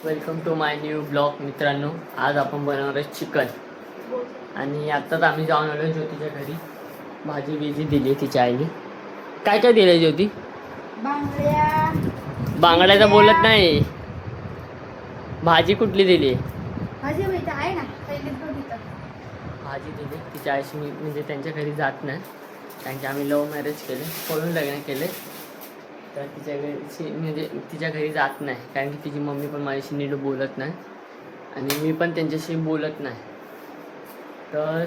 Welcome to my new blog. मित्रांनो, आज आपण बनवणार आहे चिकन. आणि आत्ताच आम्ही जाऊन आलो ज्योतीच्या घरी. भाजी बिजी दिली तिच्या आईने. काय काय दिलं ज्योती? बांगड्याचा बोलत नाही. भाजी कुठली दिली? भाजी आहे ना, भाजी दिली तिच्या आईशी. मी म्हणजे त्यांच्या घरी जात नाही, कारण की आम्ही लव्ह मॅरेज केले, पळून लग्न केले. तर तिच्या घरी म्हणजे तिच्या घरी जात नाही, कारण की तिची मम्मी पण माझ्याशी नीट बोलत नाही आणि मी पण त्यांच्याशी बोलत नाही. तर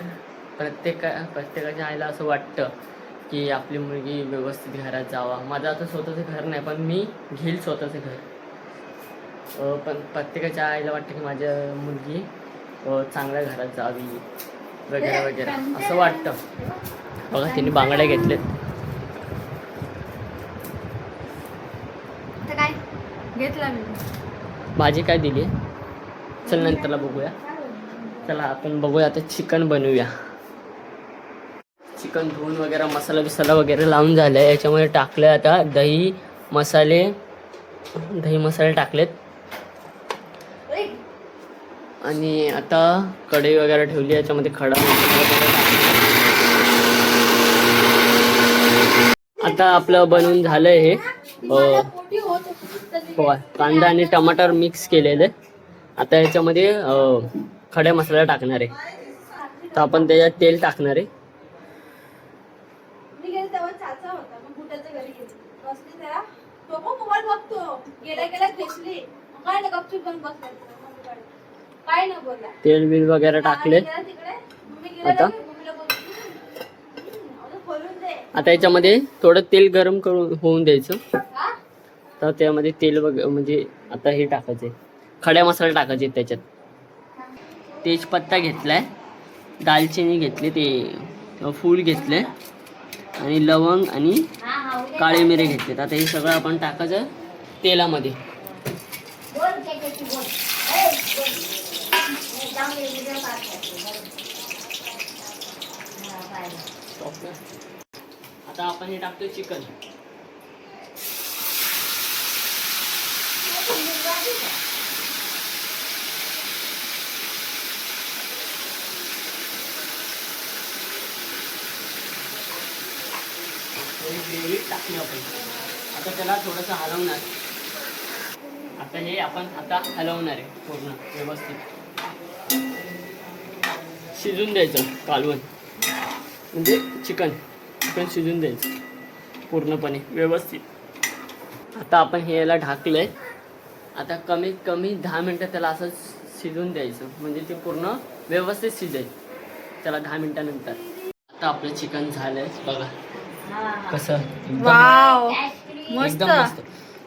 प्रत्येकाच्या आईला असं वाटतं की आपली मुलगी व्यवस्थित घरात जावा. माझं आता स्वतःचं घर नाही, पण मी घेईल स्वतःचं घर. पण प्रत्येकाच्या आईला वाटतं की माझ्या मुलगी चांगल्या घरात जावी वगैरे वगैरे असं वाटतं. बघा, तिने बांगड्या घेतलेत. काय घेतला मी. भाजी काय दिली? चल नंतरला बघूया. चला आपण बघूया आता. चिकन बनवूया. चिकन धुवून वगैरे मसाला वगैरे लावून झालं आहे. याच्यामध्ये टाकले आता दही मसाले टाकलेत. आणि आता कढई वगैरे ठेवली, याच्यामध्ये खडा मसाला. आता आपलं बनवून झालंय हे. कांदा आणि टमाटर मिक्स केलेले. आता याच्यामध्ये खडे मसाला टाकणार आहे. तर आपण त्याच्यात तेल टाकणार आहे. तेल बिल वगैरे टाकले. आता याच्यामध्ये थोडं तेल गरम करून होऊन द्यायचं. तर त्यामध्ये तेल वगैरे म्हणजे आता हे टाकायचे, खड्या मसाले टाकायचे त्याच्यात. तेजपत्ता घेतलाय, दालचिनी घेतली, ते फूल घेतले आणि लवंग आणि काळे मिरे घेतलेत. आता हे सगळं आपण टाकायचं तेलामध्ये. आता आपण हे टाकतोय चिकन. ग्रेव्ही टाकली आपण. आता त्याला थोडंसं हलवणार. आता हे आपण आता हलवणार आहे पूर्ण व्यवस्थित. शिजून द्यायचं कालवण, म्हणजे चिकन शिजून द्यायचं पूर्णपणे व्यवस्थित. आता आपण हे याला ढाकलंय. आता कमीत कमी 10 मिनटं त्याला असं शिजून द्यायचं, म्हणजे ते पूर्ण व्यवस्थित शिजेल. त्याला 10 मिनिटानंतर आता आपलं चिकन झालंय. बघा कसं, वाव, एकदम मस्त.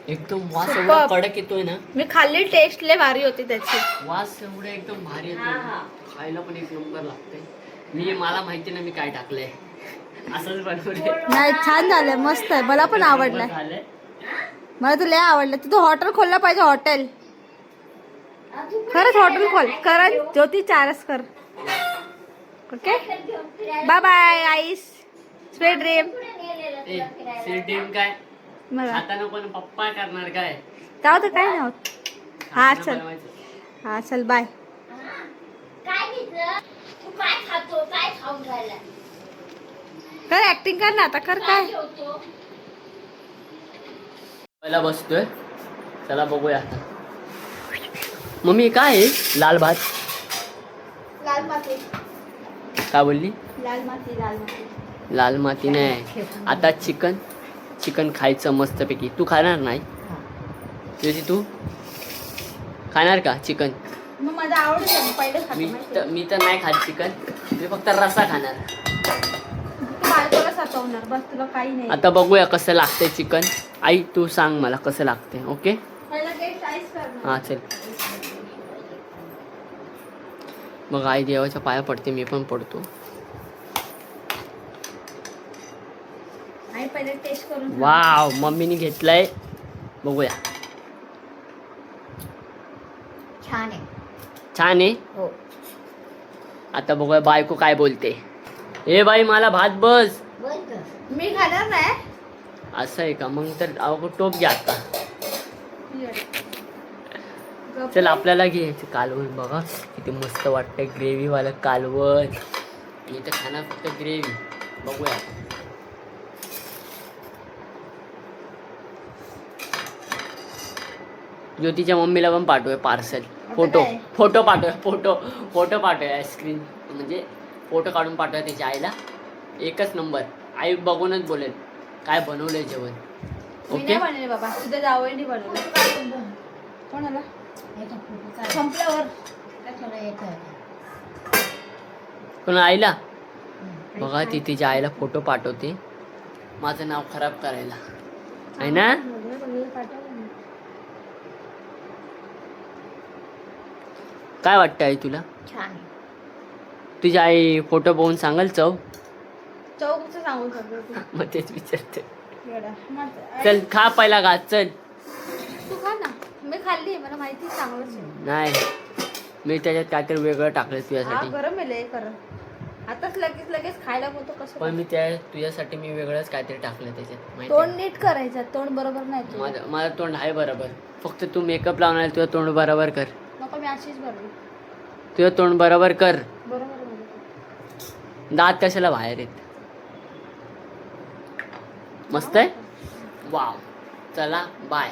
एकदम वास एवढा कडक येतोय ना. मी खाल्ली, टेस्ट लय भारी होती त्याची. वास एवढा एकदम भारी येतोय, खायला पण एक नंबर लागते. मला माहिती ना मी काय टाकलंय, असंच बनवलंय. नाही, छान झालंय, मस्त आहे. मला पण आवडलं. मला तर लय आवडलं. तू हॉटेल खोललं पाहिजे, हॉटेल. खरंच हॉटेल खोल. कर ज्योती, चारस कर. ओके, बाय बाय आईस. Sweet dream. स्वीट ड्रीम काय आता नको ना, पप्पा करणार काय. जाऊ तर काय नाही होत. हा चल, हा चल, बाय. कर ऍक्टिंग कर ना आता, कर काय. पहिला बसतोय. चला बघूया आता. मम्मी काय आहे? लाल भात. लाल माती. काय बोलली? लाल माती. लाल माती नाही. आता चिकन खायचं मस्तपैकी. तू खाणार नाही? तुझी तू खाणार का चिकन? मग माझा आवडतं पहिलं. मी तर नाही खात चिकन. मी फक्त रस्सा खाणार. बस, तुला काही नाही. आता बघूया कसं लागतंय चिकन. आई तू सांग मला कसं लागतंय. ओके, हां चल. मग आई देवाच्या पाया पडते, मी पण पडतो. वाव, मम्मीने घेतलाय. बघूया. छान आहे. हो. आता बघूया बायको काय बोलते. ए बाई, मला भात बस. मी खाणार नाही. असं आहे का? मग तर टोप घ्या आता. चल आपल्याला घ्यायचं कालवण. बघा किती मस्त वाटतंय ग्रेव्हीवालं कालवण. इथं खाणार फक्त ग्रेव्ही. बघूया. ज्योतीच्या मम्मीला पण पाठवूया पार्सल. फोटो काय? फोटो पाठवूया. फोटो पाठवूया. स्क्रीन म्हणजे फोटो काढून पाठवूया त्याच्या आईला. एकच नंबर. आई बघूनच बोलेल काय बनवलंय जेवण. मी नाही बनवले बाबा, तुझ्या जावईने बनवलं. कोणाला संपल्यावर पण आईला बघा ती तिच्या आईला फोटो पाठवते माझं नाव खराब करायला आहे ना. काय वाटतं आई तुला? छान. तुझी आई फोटो बघून सांगाल चव? चौकचं सांगू शकतो. मग तेच विचारते. तू चल खा पहिला घास. चल खा ना, मी खाल्ली, मला माहिती चांगलंच आहे. नाही मी त्याच्यात काहीतरी वेगळं टाकलं हा तुझ्यासाठी. गरम आहे लय खरं. आताच लगेच खायला होतो कसं. पण मी तुझ्यासाठी मी वेगळंच काहीतरी टाकलं त्याच्यात माहिती तोंड आहे? नीट करायचं, तोंड बरोबर नाही तुझं. माझं तोंड आहे बरोबर. फक्त तू मेकअप लावणार तुझं तोंड बरोबर कर. नको, मी अशीच भरली. तुझं तोंड बरोबर कर. बरोबर आहे. दात कशाला बाहेर येत. मस्त आहे. वाव. चला बाय.